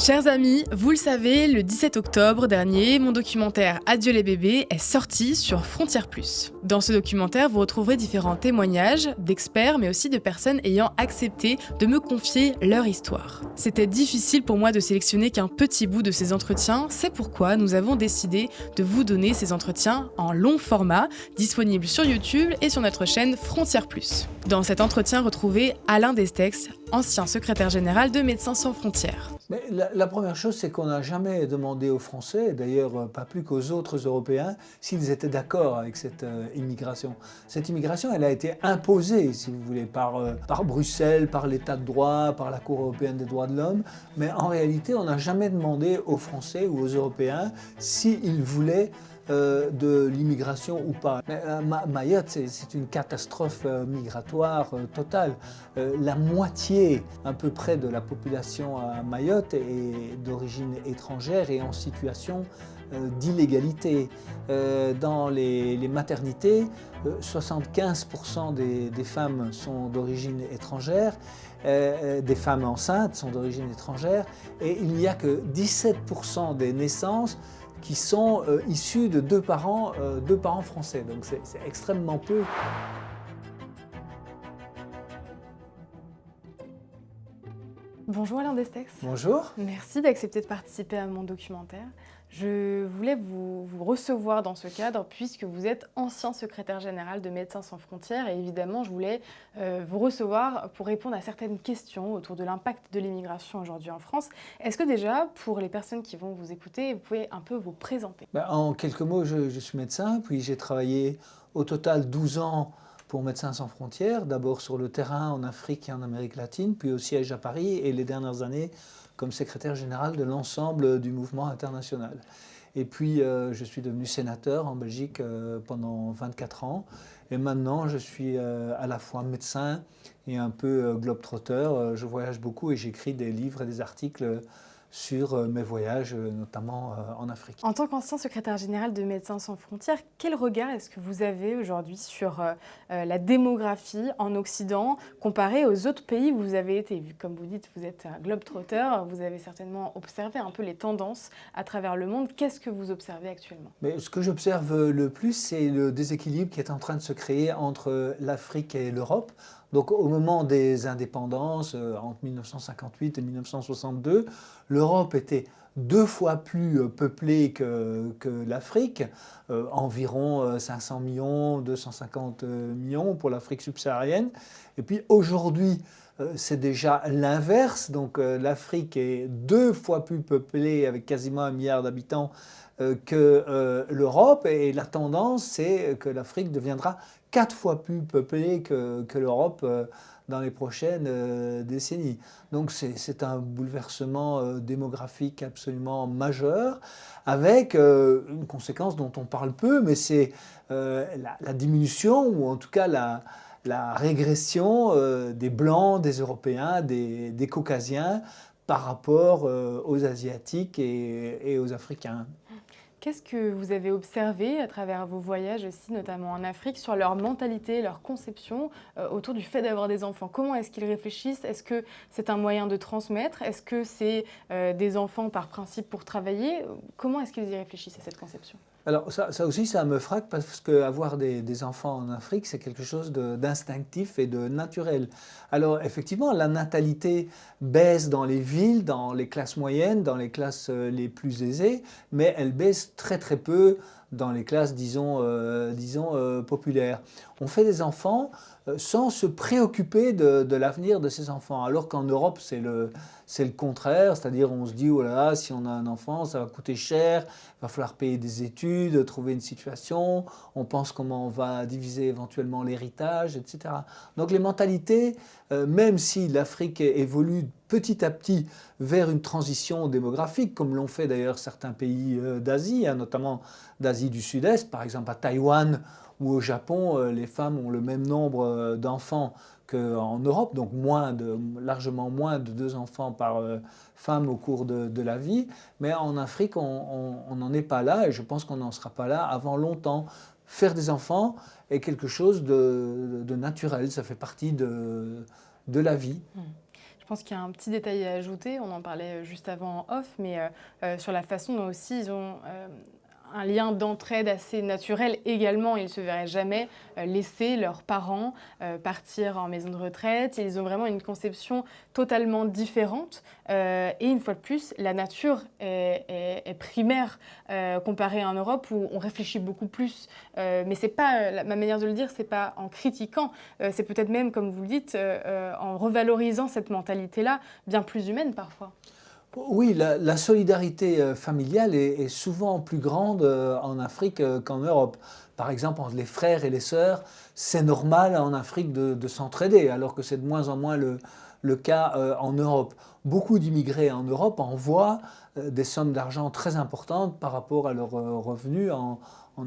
Chers amis, vous le savez, le 17 octobre dernier, mon documentaire Adieu les bébés est sorti sur Frontières Plus. Dans ce documentaire, vous retrouverez différents témoignages d'experts, mais aussi de personnes ayant accepté de me confier leur histoire. C'était difficile pour moi de sélectionner qu'un petit bout de ces entretiens, c'est pourquoi nous avons décidé de vous donner ces entretiens en long format, disponibles sur YouTube et sur notre chaîne Frontières Plus. Dans cet entretien, retrouvez Alain Destex, ancien secrétaire général de Médecins sans frontières. Mais la première chose, c'est qu'on n'a jamais demandé aux Français, d'ailleurs pas plus qu'aux autres Européens, s'ils étaient d'accord avec cette immigration. Cette immigration, elle a été imposée, si vous voulez, par Bruxelles, par l'État de droit, par la Cour européenne des droits de l'homme. Mais en réalité, on n'a jamais demandé aux Français ou aux Européens s'ils voulaient de l'immigration ou pas. Mayotte, c'est une catastrophe migratoire totale. La moitié, à peu près, de la population à Mayotte est d'origine étrangère et en situation d'illégalité. Dans les maternités, 75% des femmes sont d'origine étrangère, des femmes enceintes sont d'origine étrangère, et il n'y a que 17% des naissances qui sont issus de deux parents français. Donc c'est extrêmement peu. Bonjour Alain Destex. Bonjour. Merci d'accepter de participer à mon documentaire. Je voulais vous recevoir dans ce cadre puisque vous êtes ancien secrétaire général de Médecins sans frontières et évidemment je voulais vous recevoir pour répondre à certaines questions autour de l'impact de l'immigration aujourd'hui en France. Est-ce que déjà, pour les personnes qui vont vous écouter, vous pouvez un peu vous présenter? En quelques mots, je suis médecin, puis j'ai travaillé au total 12 ans pour Médecins sans frontières, d'abord sur le terrain en Afrique et en Amérique latine, puis au siège à Paris et les dernières années comme secrétaire général de l'ensemble du mouvement international. Et puis je suis devenu sénateur en Belgique pendant 24 ans. Et maintenant je suis à la fois médecin et un peu globe-trotter. Je voyage beaucoup et j'écris des livres et des articles sur mes voyages, notamment en Afrique. En tant qu'ancien secrétaire général de Médecins sans frontières, quel regard est-ce que vous avez aujourd'hui sur la démographie en Occident comparé aux autres pays où vous avez été? Comme vous dites, vous êtes un globe-trotter, vous avez certainement observé un peu les tendances à travers le monde. Qu'est-ce que vous observez actuellement? Mais ce que j'observe le plus, c'est le déséquilibre qui est en train de se créer entre l'Afrique et l'Europe. Donc au moment des indépendances, entre 1958 et 1962, l'Europe était 2 fois plus peuplée que l'Afrique, environ 500 millions, 250 millions pour l'Afrique subsaharienne. Et puis aujourd'hui, c'est déjà l'inverse, donc l'Afrique est 2 fois plus peuplée avec quasiment 1 milliard d'habitants que l'Europe, et la tendance c'est que l'Afrique deviendra 4 fois plus peuplée que l'Europe dans les prochaines décennies. Donc c'est un bouleversement démographique absolument majeur, avec une conséquence dont on parle peu, mais c'est la diminution, ou en tout cas la régression des Blancs, des Européens, des Caucasiens par rapport aux Asiatiques et aux Africains. Qu'est-ce que vous avez observé à travers vos voyages aussi, notamment en Afrique, sur leur mentalité, leur conception autour du fait d'avoir des enfants? Comment est-ce qu'ils réfléchissent? Est-ce que c'est un moyen de transmettre? Est-ce que c'est des enfants par principe pour travailler? Comment est-ce qu'ils y réfléchissent à cette conception? Alors ça aussi, ça me frappe parce qu'avoir des enfants en Afrique, c'est quelque chose d'instinctif et de naturel. Alors effectivement, la natalité baisse dans les villes, dans les classes moyennes, dans les classes les plus aisées, mais elle baisse très très peu dans les classes, disons populaires. On fait des enfants sans se préoccuper de l'avenir de ces enfants, alors qu'en Europe, c'est le contraire, c'est-à-dire on se dit, oh là là, si on a un enfant, ça va coûter cher, il va falloir payer des études, trouver une situation, on pense comment on va diviser éventuellement l'héritage, etc. Donc les mentalités, même si l'Afrique évolue petit à petit vers une transition démographique, comme l'ont fait d'ailleurs certains pays d'Asie, notamment d'Asie du Sud-Est, par exemple à Taïwan ou au Japon, les femmes ont le même nombre d'enfants qu'en Europe, donc largement moins de 2 enfants par femme au cours de la vie. Mais en Afrique, on n'en est pas là, et je pense qu'on n'en sera pas là avant longtemps. Faire des enfants est quelque chose de naturel, ça fait partie de la vie. Je pense qu'il y a un petit détail à ajouter, on en parlait juste avant en off, mais sur la façon dont aussi ils ont un lien d'entraide assez naturel également. Ils ne se verraient jamais laisser leurs parents partir en maison de retraite. Ils ont vraiment une conception totalement différente. Et une fois de plus, la nature est primaire comparée en Europe où on réfléchit beaucoup plus. Mais c'est pas, ma manière de le dire, c'est pas en critiquant. C'est peut-être même, comme vous le dites, en revalorisant cette mentalité-là, bien plus humaine parfois. Oui, la solidarité familiale est souvent plus grande en Afrique qu'en Europe. Par exemple, entre les frères et les sœurs, c'est normal en Afrique de s'entraider, alors que c'est de moins en moins le cas en Europe. Beaucoup d'immigrés en Europe envoient des sommes d'argent très importantes par rapport à leurs revenus en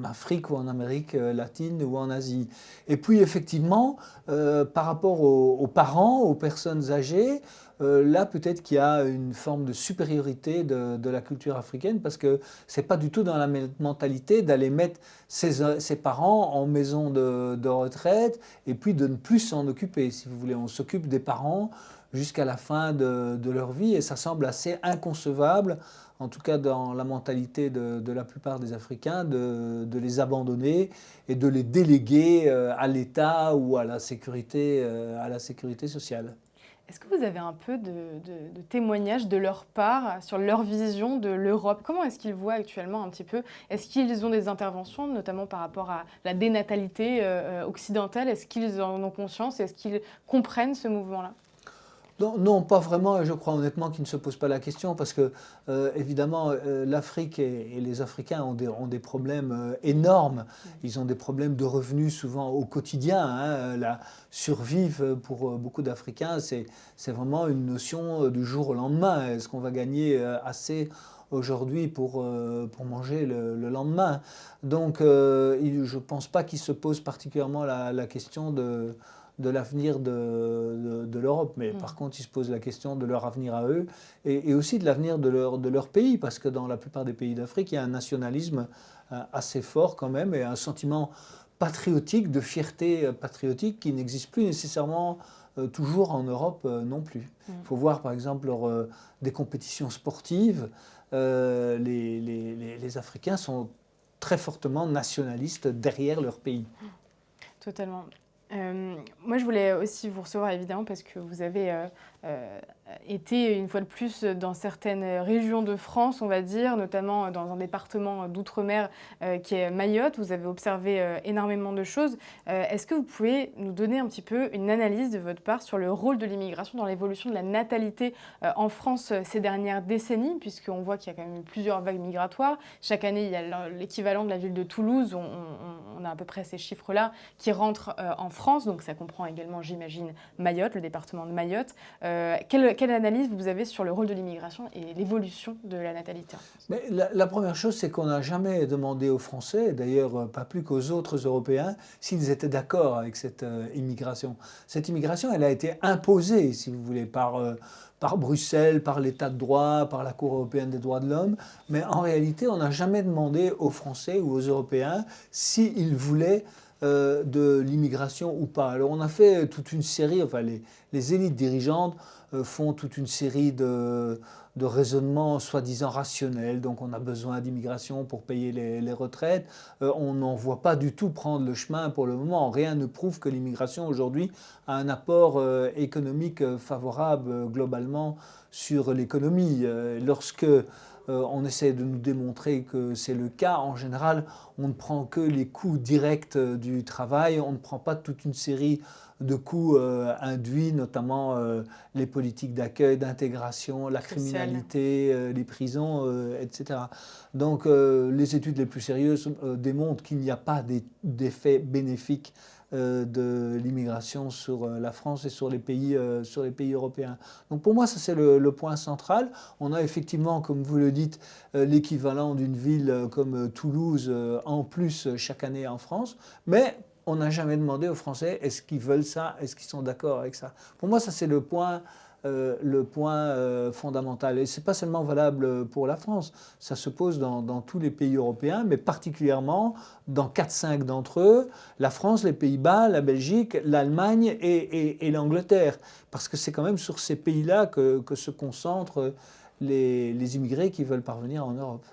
Afrique ou en Amérique latine ou en Asie. Et puis effectivement, par rapport aux parents, aux personnes âgées, là peut-être qu'il y a une forme de supériorité de la culture africaine parce que c'est pas du tout dans la mentalité d'aller mettre ses parents en maison de retraite et puis de ne plus s'en occuper, si vous voulez. On s'occupe des parents jusqu'à la fin de leur vie et ça semble assez inconcevable, en tout cas dans la mentalité de la plupart des Africains, de les abandonner et de les déléguer à l'État ou à la sécurité sociale. Est-ce que vous avez un peu de témoignages de leur part sur leur vision de l'Europe? Comment est-ce qu'ils voient actuellement un petit peu? Est-ce qu'ils ont des interventions, notamment par rapport à la dénatalité occidentale? Est-ce qu'ils en ont conscience? Est-ce qu'ils comprennent ce mouvement-là? Non, non, pas vraiment, et je crois honnêtement qu'ils ne se posent pas la question parce que, évidemment, l'Afrique et les Africains ont des problèmes énormes. Ils ont des problèmes de revenus souvent au quotidien, hein. La survivre pour beaucoup d'Africains, c'est vraiment une notion du jour au lendemain. Est-ce qu'on va gagner assez aujourd'hui pour manger le lendemain? Donc, je ne pense pas qu'ils se posent particulièrement la question de l'avenir de l'Europe. Mais par contre, ils se posent la question de leur avenir à eux et aussi de l'avenir de leur pays, parce que dans la plupart des pays d'Afrique, il y a un nationalisme assez fort quand même et un sentiment patriotique, de fierté patriotique qui n'existe plus nécessairement toujours en Europe non plus. Il faut voir par exemple lors des compétitions sportives, les Africains sont très fortement nationalistes derrière leur pays. Totalement. Moi, je voulais aussi vous recevoir, évidemment, parce que vous avez été, une fois de plus, dans certaines régions de France, on va dire, notamment dans un département d'outre-mer qui est Mayotte. Vous avez observé énormément de choses. Est-ce que vous pouvez nous donner un petit peu une analyse de votre part sur le rôle de l'immigration dans l'évolution de la natalité en France ces dernières décennies, puisqu'on voit qu'il y a quand même eu plusieurs vagues migratoires. Chaque année, il y a l'équivalent de la ville de Toulouse. On a à peu près ces chiffres-là qui rentrent en France, donc ça comprend également, j'imagine, Mayotte, le département de Mayotte. Quelle analyse vous avez sur le rôle de l'immigration et l'évolution de la natalité en France? Mais la première chose, c'est qu'on n'a jamais demandé aux Français, d'ailleurs pas plus qu'aux autres Européens, s'ils étaient d'accord avec cette immigration. Cette immigration, elle a été imposée, si vous voulez, par Bruxelles, par l'État de droit, par la Cour européenne des droits de l'homme. Mais en réalité, on n'a jamais demandé aux Français ou aux Européens s'ils voulaient de l'immigration ou pas. Alors on a fait toute une série, enfin les élites dirigeantes font toute une série de raisonnements soi-disant rationnels. Donc on a besoin d'immigration pour payer les retraites. On n'en voit pas du tout prendre le chemin pour le moment. Rien ne prouve que l'immigration aujourd'hui a un apport économique favorable globalement sur l'économie. Lorsque on essaie de nous démontrer que c'est le cas. En général, on ne prend que les coûts directs du travail, on ne prend pas toute une série de coûts induits, notamment les politiques d'accueil, d'intégration, la criminalité, les prisons, etc. Donc les études les plus sérieuses démontrent qu'il n'y a pas d'effet bénéfique de l'immigration sur la France et sur les pays européens. Donc pour moi, ça c'est le point central. On a effectivement, comme vous le dites, l'équivalent d'une ville comme Toulouse en plus chaque année en France, mais on n'a jamais demandé aux Français est-ce qu'ils veulent ça, est-ce qu'ils sont d'accord avec ça. Pour moi, ça c'est le point le point fondamental. Et ce n'est pas seulement valable pour la France, ça se pose dans tous les pays européens, mais particulièrement dans 4-5 d'entre eux, la France, les Pays-Bas, la Belgique, l'Allemagne et l'Angleterre. Parce que c'est quand même sur ces pays-là que se concentrent les immigrés qui veulent parvenir en Europe.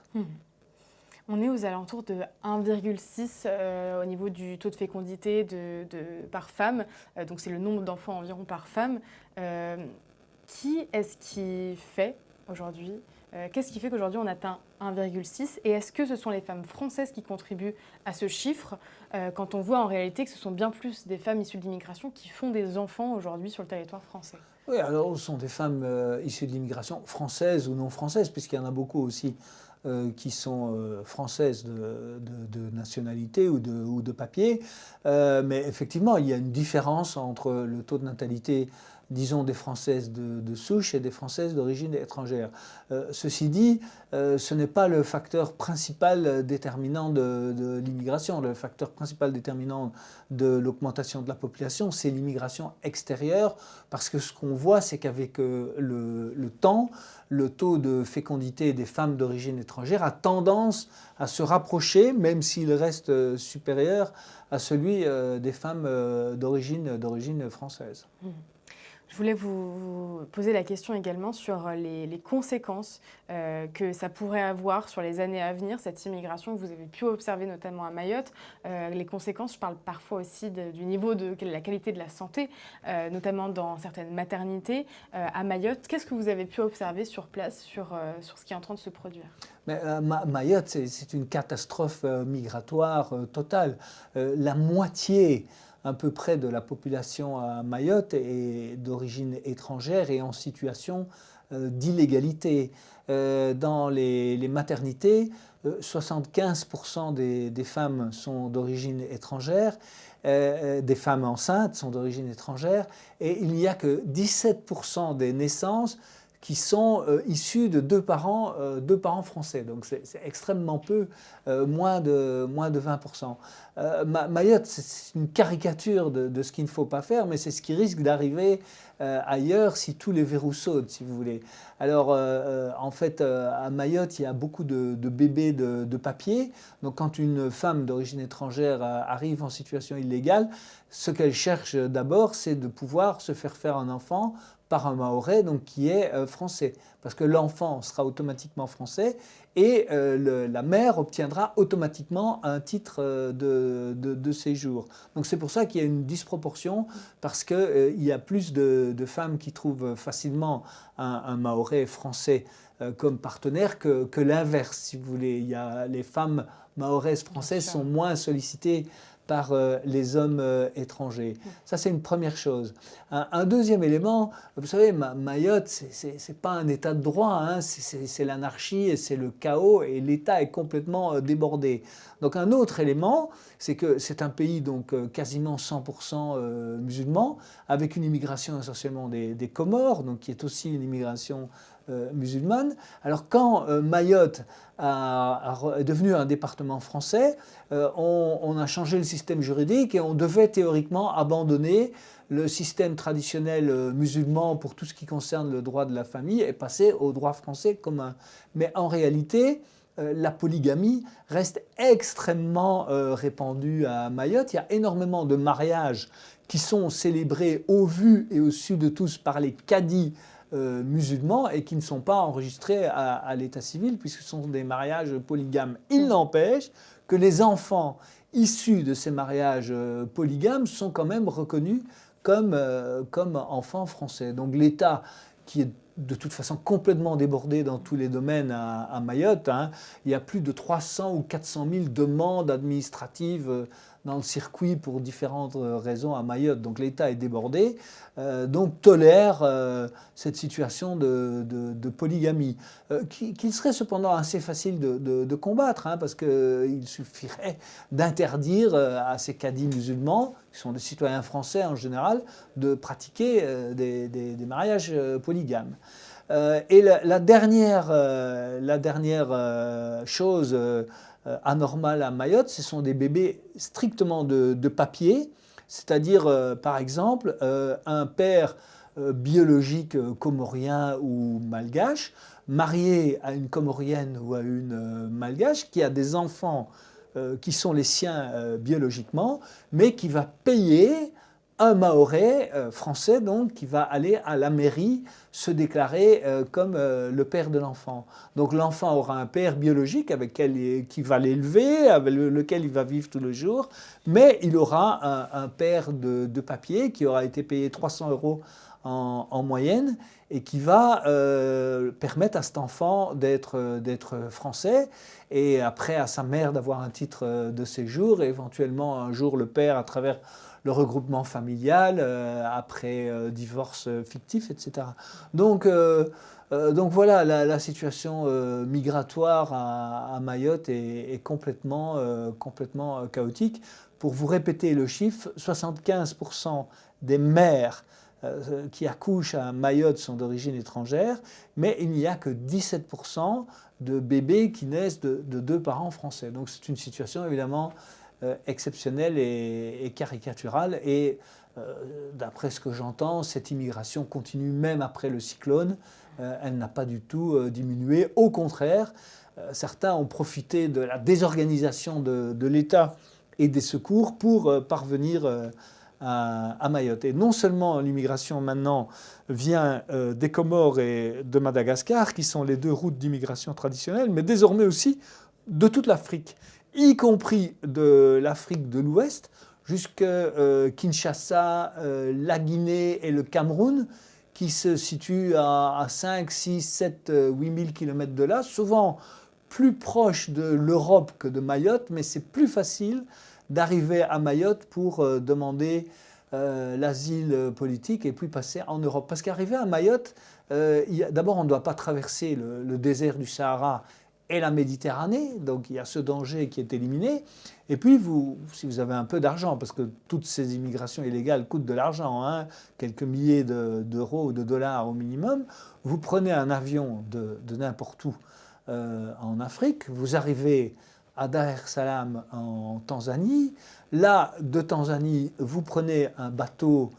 On est aux alentours de 1,6 au niveau du taux de fécondité par femme, donc c'est le nombre d'enfants environ par femme. Qui est-ce qui fait aujourd'hui Qu'est-ce qui fait qu'aujourd'hui on atteint 1,6 et est-ce que ce sont les femmes françaises qui contribuent à ce chiffre quand on voit en réalité que ce sont bien plus des femmes issues de l'immigration qui font des enfants aujourd'hui sur le territoire français? Oui, alors ce sont des femmes issues de l'immigration française ou non française, puisqu'il y en a beaucoup aussi qui sont françaises de nationalité ou de papier. Mais effectivement, il y a une différence entre le taux de natalité, disons, des Françaises de souche et des Françaises d'origine étrangère. Ceci dit, ce n'est pas le facteur principal déterminant de l'immigration. Le facteur principal déterminant de l'augmentation de la population, c'est l'immigration extérieure, parce que ce qu'on voit, c'est qu'avec le temps, le taux de fécondité des femmes d'origine étrangère a tendance à se rapprocher, même s'il reste supérieur à celui des femmes d'origine française. Je voulais vous poser la question également sur les conséquences que ça pourrait avoir sur les années à venir, cette immigration que vous avez pu observer notamment à Mayotte. Les conséquences, je parle parfois aussi du niveau de la qualité de la santé, notamment dans certaines maternités à Mayotte. Qu'est-ce que vous avez pu observer sur place sur ce qui est en train de se produire? Mais, Mayotte, c'est une catastrophe migratoire totale. La moitié à peu près de la population à Mayotte est d'origine étrangère et en situation d'illégalité. Dans les maternités, 75% des femmes sont d'origine étrangère, des femmes enceintes sont d'origine étrangère, et il n'y a que 17% des naissances qui sont issus de deux parents français. Donc c'est extrêmement peu, moins de 20%. Mayotte, c'est une caricature de ce qu'il ne faut pas faire, mais c'est ce qui risque d'arriver ailleurs si tous les verrous sautent, si vous voulez. Alors, en fait, à Mayotte, il y a beaucoup de bébés de papier. Donc, quand une femme d'origine étrangère arrive en situation illégale, ce qu'elle cherche d'abord, c'est de pouvoir se faire un enfant par un Mahorais, donc qui est français. Parce que l'enfant sera automatiquement français et la mère obtiendra automatiquement un titre de séjour. Donc c'est pour ça qu'il y a une disproportion, parce qu'il y a plus de femmes qui trouvent facilement un Mahorais français comme partenaire que l'inverse, si vous voulez. Les femmes mahoraises françaises sont moins sollicitées par les hommes étrangers. Ça, c'est une première chose. Un deuxième élément, vous savez, Mayotte, c'est pas un état de droit, hein, c'est l'anarchie et c'est le chaos, et l'État est complètement débordé. Donc un autre élément, c'est que c'est un pays donc quasiment 100% musulman, avec une immigration essentiellement des Comores, donc qui est aussi une immigration musulmane. Alors quand Mayotte est devenu un département français, on a changé le système juridique et on devait théoriquement abandonner le système traditionnel musulman pour tout ce qui concerne le droit de la famille et passer au droit français commun. Mais en réalité, la polygamie reste extrêmement répandue à Mayotte. Il y a énormément de mariages qui sont célébrés au vu et au su de tous par les cadis musulmans et qui ne sont pas enregistrés à l'état civil puisque ce sont des mariages polygames. Il n'empêche que les enfants issus de ces mariages polygames sont quand même reconnus comme enfants français. Donc l'État, qui est de toute façon complètement débordé dans tous les domaines à Mayotte, hein, il y a plus de 300 ou 400 000 demandes administratives dans le circuit pour différentes raisons à Mayotte. Donc l'État est débordé, donc tolère cette situation de polygamie, qu'il serait cependant assez facile de combattre, hein, parce qu'il suffirait d'interdire à ces cadis musulmans, qui sont des citoyens français en général, de pratiquer des mariages polygames. Et la dernière chose anormale à Mayotte, ce sont des bébés strictement de papier, c'est-à-dire, par exemple, un père biologique comorien ou malgache, marié à une comorienne ou à une malgache, qui a des enfants qui sont les siens biologiquement, mais qui va payer un Mahorais français donc qui va aller à la mairie se déclarer comme le père de l'enfant. Donc l'enfant aura un père biologique qui va l'élever, avec lequel il va vivre tous les jours, mais il aura un père de papier qui aura été payé 300 € en moyenne et qui va permettre à cet enfant d'être français et après à sa mère d'avoir un titre de séjour et éventuellement un jour le père à travers le regroupement familial, après divorce fictif, etc. Donc voilà, la situation migratoire à Mayotte est complètement chaotique. Pour vous répéter le chiffre, 75% des mères qui accouchent à Mayotte sont d'origine étrangère, mais il n'y a que 17% de bébés qui naissent de deux parents français. Donc c'est une situation évidemment exceptionnelle et caricaturale. Et d'après ce que j'entends, cette immigration continue même après le cyclone. Elle n'a pas du tout diminué. Au contraire, certains ont profité de la désorganisation de l'État et des secours pour parvenir à Mayotte. Et non seulement l'immigration maintenant vient des Comores et de Madagascar, qui sont les deux routes d'immigration traditionnelles, mais désormais aussi de toute l'Afrique, y compris de l'Afrique de l'Ouest, jusqu'à Kinshasa, la Guinée et le Cameroun, qui se situent à 5, 6, 7, 8 000 km de là, souvent plus proche de l'Europe que de Mayotte, mais c'est plus facile d'arriver à Mayotte pour demander l'asile politique et puis passer en Europe. Parce qu'arriver à Mayotte, d'abord on ne doit pas traverser le désert du Sahara et la Méditerranée, donc il y a ce danger qui est éliminé. Et puis, si vous avez un peu d'argent, parce que toutes ces immigrations illégales coûtent de l'argent, hein, quelques milliers d'euros ou de dollars au minimum, vous prenez un avion de n'importe où en Afrique, vous arrivez à Dar es Salaam en Tanzanie. Là, de Tanzanie, vous prenez un bateau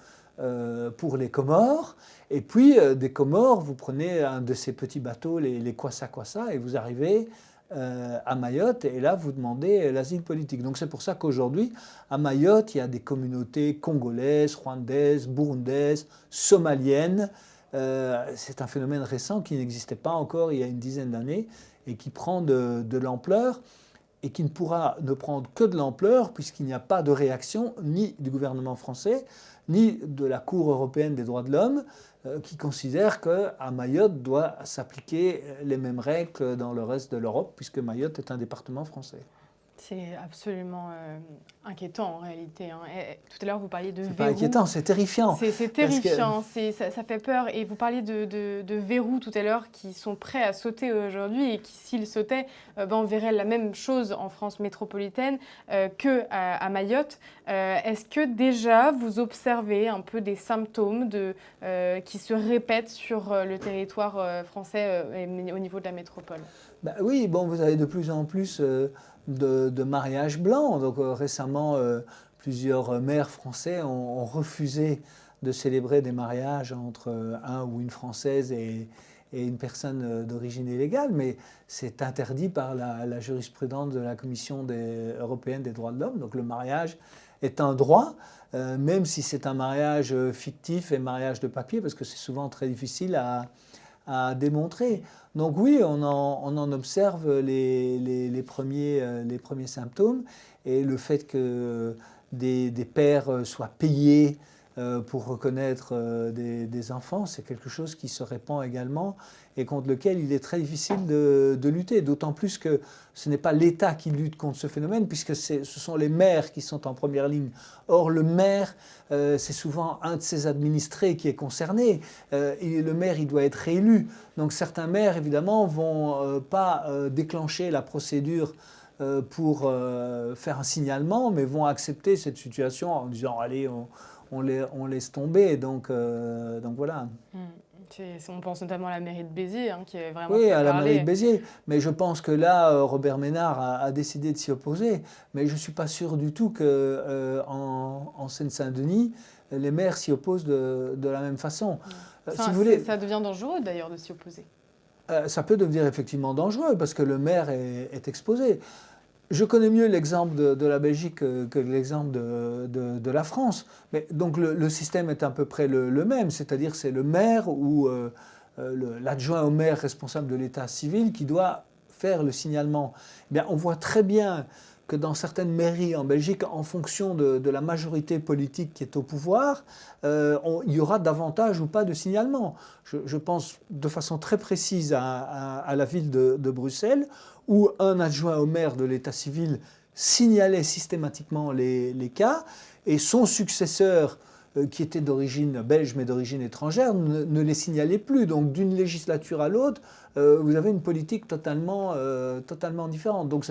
pour les Comores. Et puis, des Comores, vous prenez un de ces petits bateaux, les Kwassa Kwassa, et vous arrivez à Mayotte. Et là, vous demandez l'asile politique. Donc, c'est pour ça qu'aujourd'hui, à Mayotte, il y a des communautés congolaises, rwandaises, burundaises, somaliennes. C'est un phénomène récent qui n'existait pas encore il y a une dizaine d'années et qui prend de l'ampleur et qui ne pourra ne prendre que de l'ampleur puisqu'il n'y a pas de réaction ni du gouvernement français, ni de la Cour européenne des droits de l'homme, qui considère qu'à Mayotte doit s'appliquer les mêmes règles que dans le reste de l'Europe, puisque Mayotte est un département français. C'est absolument inquiétant en réalité. Hein. Et, tout à l'heure, vous parliez de verrou. C'est pas inquiétant, c'est terrifiant. C'est terrifiant, ça fait peur. Et vous parliez de verrous tout à l'heure qui sont prêts à sauter aujourd'hui et qui, s'ils sautaient, on verrait la même chose en France métropolitaine qu'à Mayotte. Est-ce que déjà vous observez un peu des symptômes qui se répètent sur le territoire français au niveau de la métropole ? Oui, vous avez de plus en plus de mariages blancs. Donc récemment, plusieurs maires français ont refusé de célébrer des mariages entre un ou une Française et une personne d'origine illégale, mais c'est interdit par la jurisprudence de la Commission européenne des droits de l'homme. Donc le mariage est un droit, même si c'est un mariage fictif et mariage de papier, parce que c'est souvent très difficile à démontrer. Donc oui, on en observe les premiers symptômes, et le fait que des pères soient payés pour reconnaître des enfants, c'est quelque chose qui se répand également et contre lequel il est très difficile de lutter, d'autant plus que ce n'est pas l'État qui lutte contre ce phénomène, puisque ce sont les maires qui sont en première ligne. Or, le maire, c'est souvent un de ses administrés qui est concerné, et le maire, il doit être réélu. Donc certains maires, évidemment, vont pas déclencher la procédure pour faire un signalement, mais vont accepter cette situation en disant « allez, on laisse tomber ». Donc voilà. On pense notamment à la mairie de Béziers, qui est vraiment... Oui, à la mairie de Béziers. Mais je pense que là, Robert Ménard a décidé de s'y opposer. Mais je ne suis pas sûr du tout qu'en Seine-Saint-Denis, les maires s'y opposent de la même façon. Ça, Si vous voulez, ça devient dangereux d'ailleurs de s'y opposer. ça peut devenir effectivement dangereux parce que le maire est exposé. Je connais mieux l'exemple de la Belgique que l'exemple de la France. Mais donc le système est à peu près le même, c'est-à-dire c'est le maire ou l'adjoint au maire responsable de l'état civil qui doit faire le signalement. Eh bien, on voit très bien que dans certaines mairies en Belgique, en fonction de la majorité politique qui est au pouvoir, il y aura davantage ou pas de signalement. Je pense de façon très précise à la ville de Bruxelles, où un adjoint au maire de l'état civil signalait systématiquement les cas, et son successeur, qui était d'origine belge mais d'origine étrangère, ne les signalait plus. Donc d'une législature à l'autre, vous avez une politique totalement différente. Donc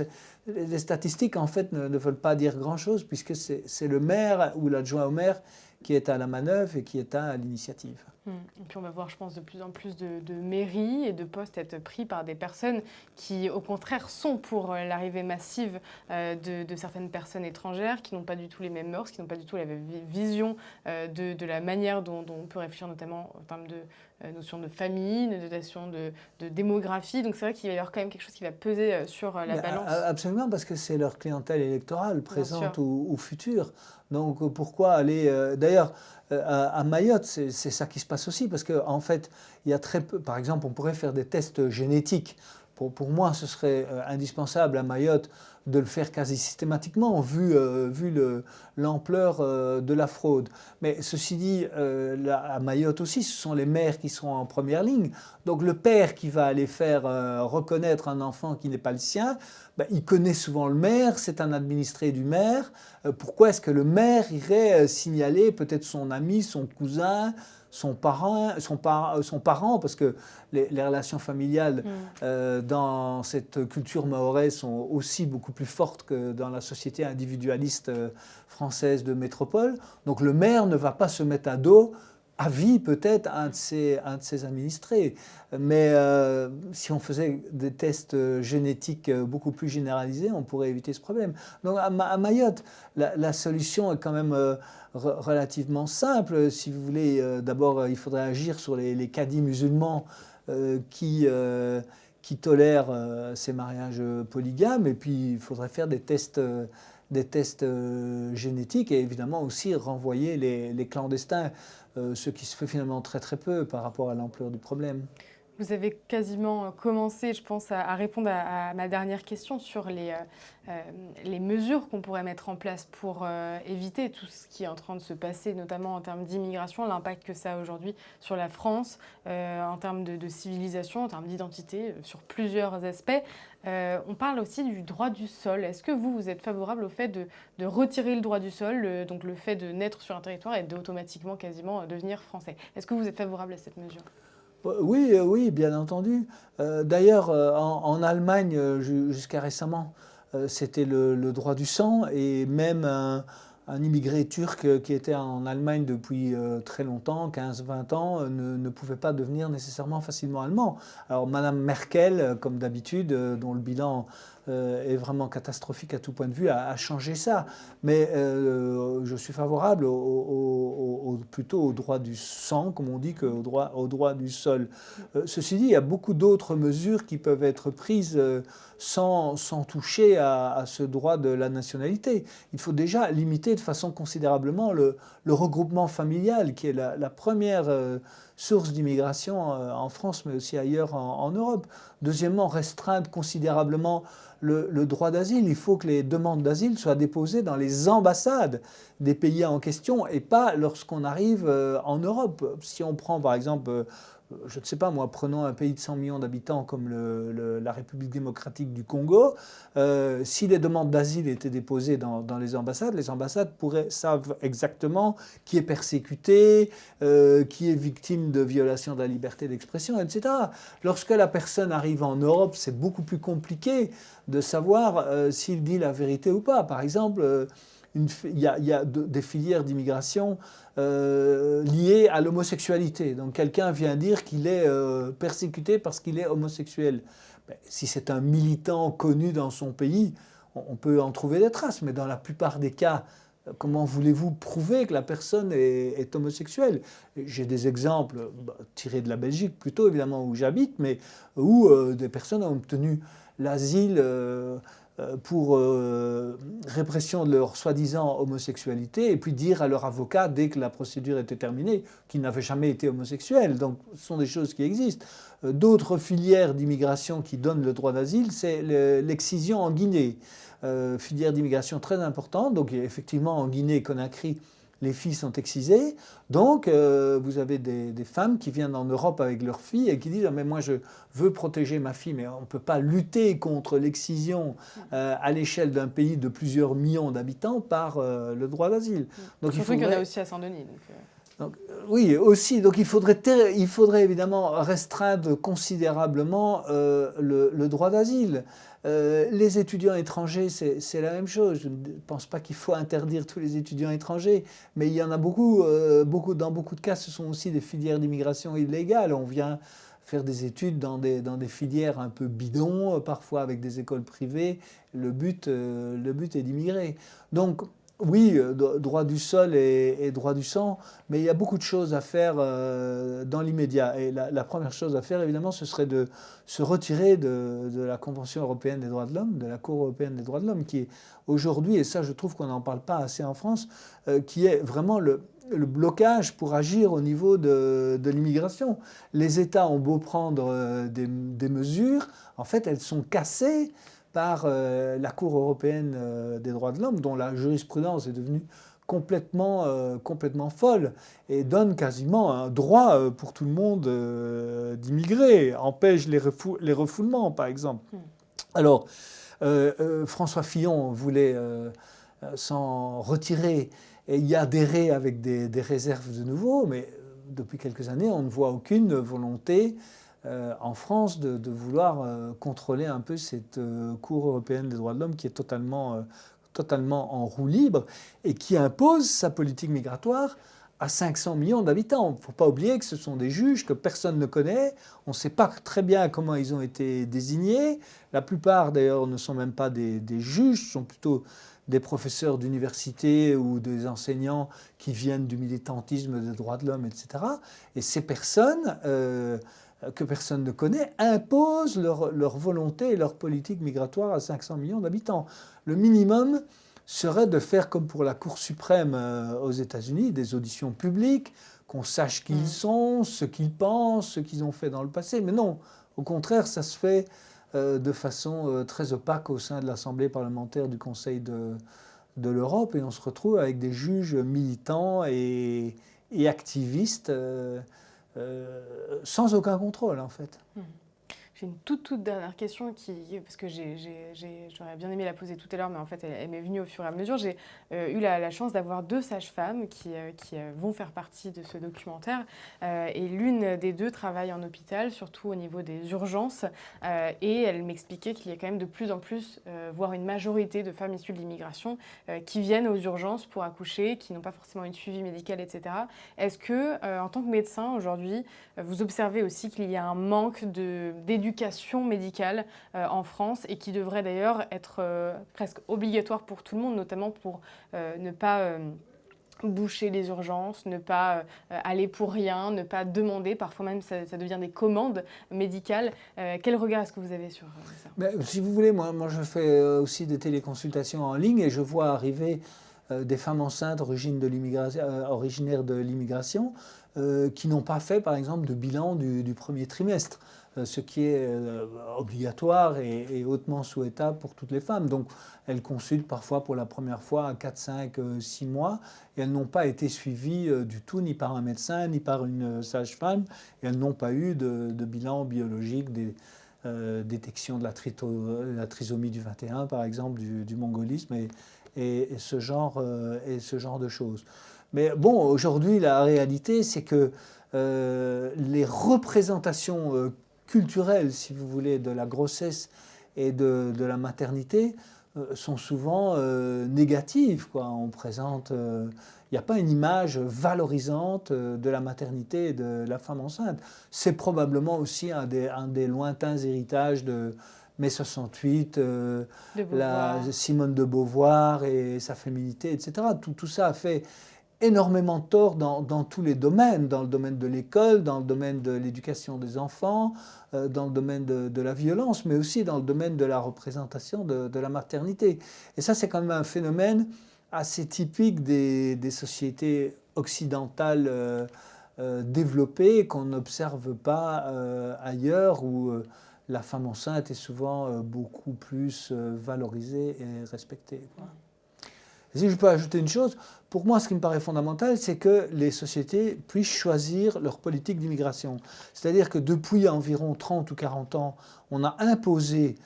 les statistiques en fait ne veulent pas dire grand-chose puisque c'est le maire ou l'adjoint au maire qui est à la manœuvre et qui est à l'initiative. Et puis on va voir, je pense, de plus en plus de mairies et de postes être pris par des personnes qui, au contraire, sont pour l'arrivée massive de certaines personnes étrangères, qui n'ont pas du tout les mêmes mœurs, qui n'ont pas du tout la même vision de la manière dont on peut réfléchir, notamment en termes de notion de famille, de notion de démographie. Donc c'est vrai qu'il va y avoir quand même quelque chose qui va peser sur la balance. Absolument, parce que c'est leur clientèle électorale, présente ou future. Donc pourquoi aller... D'ailleurs, à Mayotte, c'est ça qui se passe aussi, parce qu'en fait, il y a très peu... Par exemple, on pourrait faire des tests génétiques. Pour moi, ce serait indispensable à Mayotte de le faire quasi systématiquement, vu l'ampleur de la fraude. Mais ceci dit, à Mayotte aussi, ce sont les maires qui sont en première ligne. Donc le père qui va aller faire reconnaître un enfant qui n'est pas le sien, ben, il connaît souvent le maire, c'est un administré du maire. Pourquoi est-ce que le maire irait signaler peut-être son ami, son cousin, son parent, parce que les relations familiales dans cette culture mahoraise sont aussi beaucoup plus fortes que dans la société individualiste française de métropole. Donc le maire ne va pas se mettre à dos à vie peut-être un de ses administrés. Mais si on faisait des tests génétiques beaucoup plus généralisés, on pourrait éviter ce problème. Donc à Mayotte, la solution est quand même relativement simple. Si vous voulez, d'abord, il faudrait agir sur les cadis musulmans qui tolèrent ces mariages polygames. Et puis, il faudrait faire des tests génétiques et évidemment aussi renvoyer les clandestins, ce qui se fait finalement très très peu par rapport à l'ampleur du problème. Vous avez quasiment commencé, je pense, à répondre à ma dernière question sur les mesures qu'on pourrait mettre en place pour éviter tout ce qui est en train de se passer, notamment en termes d'immigration, l'impact que ça a aujourd'hui sur la France, en termes de civilisation, en termes d'identité, sur plusieurs aspects. On parle aussi du droit du sol. Est-ce que vous êtes favorable au fait de retirer le droit du sol, donc le fait de naître sur un territoire et d'automatiquement quasiment devenir français? Est-ce que vous êtes favorable à cette mesure? Oui, bien entendu. D'ailleurs, en Allemagne, jusqu'à récemment, c'était le droit du sang et même un immigré turc qui était en Allemagne depuis très longtemps, 15-20 ans, ne pouvait pas devenir nécessairement facilement allemand. Alors Madame Merkel, comme d'habitude, dont le bilan est vraiment catastrophique à tout point de vue, a changé ça. Mais je suis favorable plutôt au droit du sang, comme on dit, qu'au droit du sol. Ceci dit, il y a beaucoup d'autres mesures qui peuvent être prises sans toucher à ce droit de la nationalité. Il faut déjà limiter de façon considérablement le regroupement familial, qui est la première source d'immigration en France, mais aussi ailleurs en Europe. Deuxièmement, restreindre considérablement le droit d'asile. Il faut que les demandes d'asile soient déposées dans les ambassades des pays en question et pas lorsqu'on arrive en Europe. Si on prend par exemple, je ne sais pas moi, prenons un pays de 100 millions d'habitants comme la République démocratique du Congo, si les demandes d'asile étaient déposées dans les ambassades savent exactement qui est persécuté, qui est victime de violation de la liberté d'expression, etc. Lorsque la personne arrive en Europe, c'est beaucoup plus compliqué de savoir s'il dit la vérité ou pas. Par exemple, il y a des filières d'immigration liées à l'homosexualité. Donc quelqu'un vient dire qu'il est persécuté parce qu'il est homosexuel. Ben, si c'est un militant connu dans son pays, on peut en trouver des traces, mais dans la plupart des cas, Comment voulez-vous prouver que la personne est homosexuelle? J'ai des exemples tirés de la Belgique, plutôt évidemment où j'habite, mais où des personnes ont obtenu l'asile pour répression de leur soi-disant homosexualité, et puis dire à leur avocat, dès que la procédure était terminée, qu'ils n'avaient jamais été homosexuels. Donc ce sont des choses qui existent. D'autres filières d'immigration qui donnent le droit d'asile, c'est l'excision en Guinée. Filière d'immigration très importante. Donc effectivement, en Guinée et Conakry, les filles sont excisées. Donc vous avez des femmes qui viennent en Europe avec leurs filles et qui disent ah, mais moi je veux protéger ma fille, mais on ne peut pas lutter contre l'excision à l'échelle d'un pays de plusieurs millions d'habitants par le droit d'asile. Donc surtout qu'il y en a aussi à Saint-Denis. Donc, oui, aussi. Donc il faudrait évidemment restreindre considérablement le droit d'asile. Les étudiants étrangers, c'est la même chose. Je ne pense pas qu'il faut interdire tous les étudiants étrangers, mais il y en a beaucoup, dans beaucoup de cas, ce sont aussi des filières d'immigration illégale. On vient faire des études dans des filières un peu bidons, parfois avec des écoles privées. Le but est d'immigrer. Donc, oui, droit du sol et droit du sang, mais il y a beaucoup de choses à faire dans l'immédiat. Et la première chose à faire, évidemment, ce serait de se retirer de la Convention européenne des droits de l'homme, de la Cour européenne des droits de l'homme, qui est aujourd'hui, et ça je trouve qu'on n'en parle pas assez en France, qui est vraiment le blocage pour agir au niveau de l'immigration. Les États ont beau prendre des mesures, en fait elles sont cassées par la Cour européenne des droits de l'homme, dont la jurisprudence est devenue complètement folle et donne quasiment un droit pour tout le monde d'immigrer, empêche les refoulements, par exemple. Alors, François Fillon voulait s'en retirer et y adhérer avec des réserves de nouveau, mais depuis quelques années, on ne voit aucune volonté en France de vouloir contrôler un peu cette Cour européenne des droits de l'homme qui est totalement en roue libre et qui impose sa politique migratoire à 500 millions d'habitants. Il ne faut pas oublier que ce sont des juges que personne ne connaît. On ne sait pas très bien comment ils ont été désignés. La plupart, d'ailleurs, ne sont même pas des juges, ce sont plutôt des professeurs d'université ou des enseignants qui viennent du militantisme des droits de l'homme, etc. Et ces personnes que personne ne connaît, imposent leur volonté et leur politique migratoire à 500 millions d'habitants. Le minimum serait de faire comme pour la Cour suprême aux États-Unis, des auditions publiques, qu'on sache qui ils sont, ce qu'ils pensent, ce qu'ils ont fait dans le passé. Mais non, au contraire, ça se fait de façon très opaque au sein de l'Assemblée parlementaire du Conseil de l'Europe, et on se retrouve avec des juges militants et activistes sans aucun contrôle, en fait. J'ai une toute dernière question parce que j'aurais bien aimé la poser tout à l'heure, mais en fait elle m'est venue au fur et à mesure. J'ai eu la chance d'avoir 2 sages-femmes qui vont faire partie de ce documentaire, et l'une des 2 travaille en hôpital, surtout au niveau des urgences, et elle m'expliquait qu'il y a quand même de plus en plus, voire une majorité de femmes issues de l'immigration qui viennent aux urgences pour accoucher, qui n'ont pas forcément une suivi médical, etc. Est-ce que, en tant que médecin aujourd'hui, vous observez aussi qu'il y a un manque d'éducation médicale en France, et qui devrait d'ailleurs être presque obligatoire pour tout le monde, notamment pour ne pas boucher les urgences, ne pas aller pour rien, ne pas demander, parfois même ça devient des commandes médicales. Quel regard est-ce que vous avez sur ça? Ben, si vous voulez, moi je fais aussi des téléconsultations en ligne et je vois arriver des femmes enceintes originaires de l'immigration qui n'ont pas fait, par exemple, de bilan du premier trimestre, ce qui est obligatoire et hautement souhaitable pour toutes les femmes. Donc, elles consultent parfois pour la première fois à 4, 5, 6 mois, et elles n'ont pas été suivies du tout, ni par un médecin, ni par une sage-femme, et elles n'ont pas eu de bilan biologique, détection de la trisomie du 21, par exemple, du mongolisme, et ce genre de choses. Mais bon, aujourd'hui, la réalité, c'est que les représentations culturelles, si vous voulez, de la grossesse et de la maternité sont souvent négatives, quoi. On présente... il n'y a pas une image valorisante de la maternité et de la femme enceinte. C'est probablement aussi un des lointains héritages de mai 68, Beauvoir. Simone de Beauvoir et sa féminité, etc. Tout ça a fait énormément de tort dans tous les domaines, dans le domaine de l'école, dans le domaine de l'éducation des enfants, dans le domaine de la violence, mais aussi dans le domaine de la représentation de la maternité. Et ça, c'est quand même un phénomène assez typique des sociétés occidentales développées qu'on n'observe pas ailleurs, où la femme enceinte est souvent beaucoup plus valorisée et respectée, quoi. Et si je peux ajouter une chose, pour moi, ce qui me paraît fondamental, c'est que les sociétés puissent choisir leur politique d'immigration. C'est-à-dire que depuis environ 30 ou 40 ans, on a imposé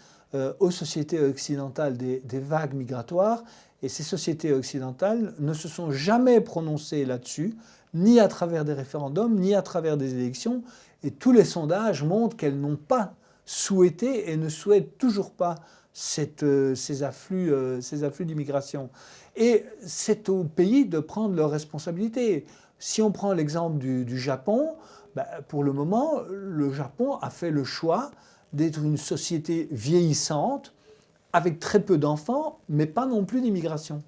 aux sociétés occidentales des vagues migratoires, et ces sociétés occidentales ne se sont jamais prononcées là-dessus, ni à travers des référendums, ni à travers des élections, et tous les sondages montrent qu'elles n'ont pas souhaité et ne souhaitent toujours pas ces afflux d'immigration. Et c'est au pays de prendre leurs responsabilités. Si on prend l'exemple du Japon, pour le moment, le Japon a fait le choix d'être une société vieillissante, avec très peu d'enfants, mais pas non plus d'immigration.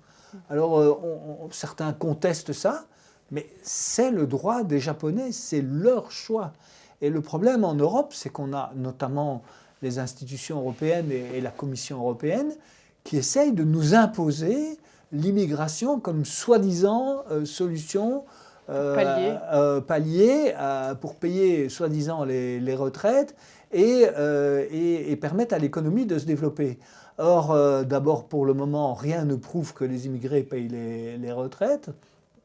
Alors, certains contestent ça, mais c'est le droit des Japonais, c'est leur choix. Et le problème en Europe, c'est qu'on a notamment les institutions européennes et la Commission européenne qui essayent de nous imposer l'immigration comme soi-disant solution palier pour payer soi-disant les retraites et permettre à l'économie de se développer. Or, d'abord, pour le moment, rien ne prouve que les immigrés payent les retraites,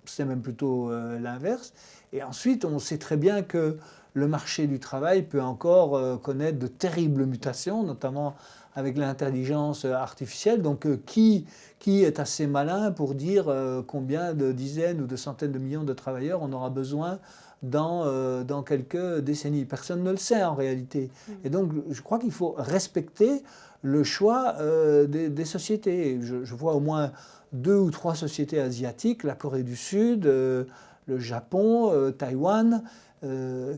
c'est même plutôt l'inverse. Et ensuite, on sait très bien que le marché du travail peut encore connaître de terribles mutations, notamment avec l'intelligence artificielle. Donc, qui est assez malin pour dire combien de dizaines ou de centaines de millions de travailleurs on aura besoin dans quelques décennies? Personne ne le sait en réalité. Et donc, je crois qu'il faut respecter le choix des sociétés. Je vois au moins 2 ou 3 sociétés asiatiques, la Corée du Sud, le Japon, Taïwan,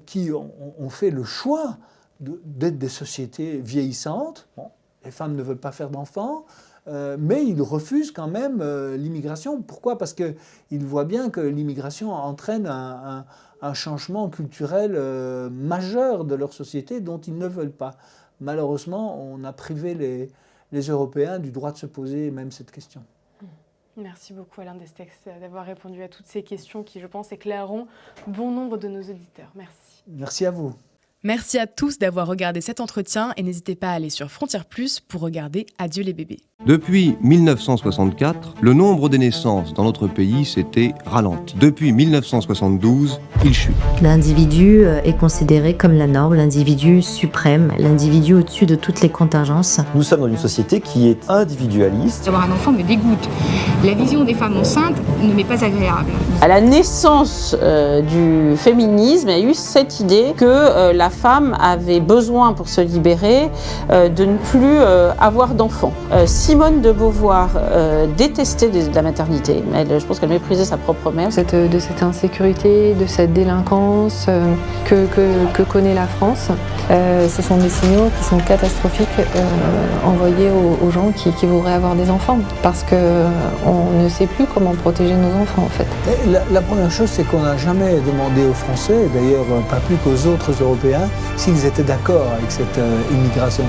qui ont fait le choix d'être des sociétés vieillissantes. Bon, les femmes ne veulent pas faire d'enfants, mais ils refusent quand même l'immigration. Pourquoi? Parce qu'ils voient bien que l'immigration entraîne un changement culturel majeur de leur société dont ils ne veulent pas. Malheureusement, on a privé les Européens du droit de se poser même cette question. Merci beaucoup Alain Destex d'avoir répondu à toutes ces questions qui, je pense, éclaireront bon nombre de nos auditeurs. Merci. Merci à vous. Merci à tous d'avoir regardé cet entretien et n'hésitez pas à aller sur Frontières Plus pour regarder Adieu les bébés. Depuis 1964, le nombre de naissances dans notre pays s'était ralenti. Depuis 1972, il chute. L'individu est considéré comme la norme, l'individu suprême, l'individu au-dessus de toutes les contingences. Nous sommes dans une société qui est individualiste. Avoir un enfant me dégoûte. La vision des femmes enceintes ne m'est pas agréable. À la naissance du féminisme, il y a eu cette idée que la femme avait besoin pour se libérer de ne plus avoir d'enfants. Simone de Beauvoir détestait la maternité. Je pense qu'elle méprisait sa propre mère. De cette insécurité, de cette délinquance que connaît la France, ce sont des signaux qui sont catastrophiques envoyés aux gens qui voudraient avoir des enfants. Parce qu'on ne sait plus comment protéger nos enfants en fait. La première chose, c'est qu'on n'a jamais demandé aux Français, d'ailleurs pas plus qu'aux autres Européens, s'ils étaient d'accord avec cette immigration.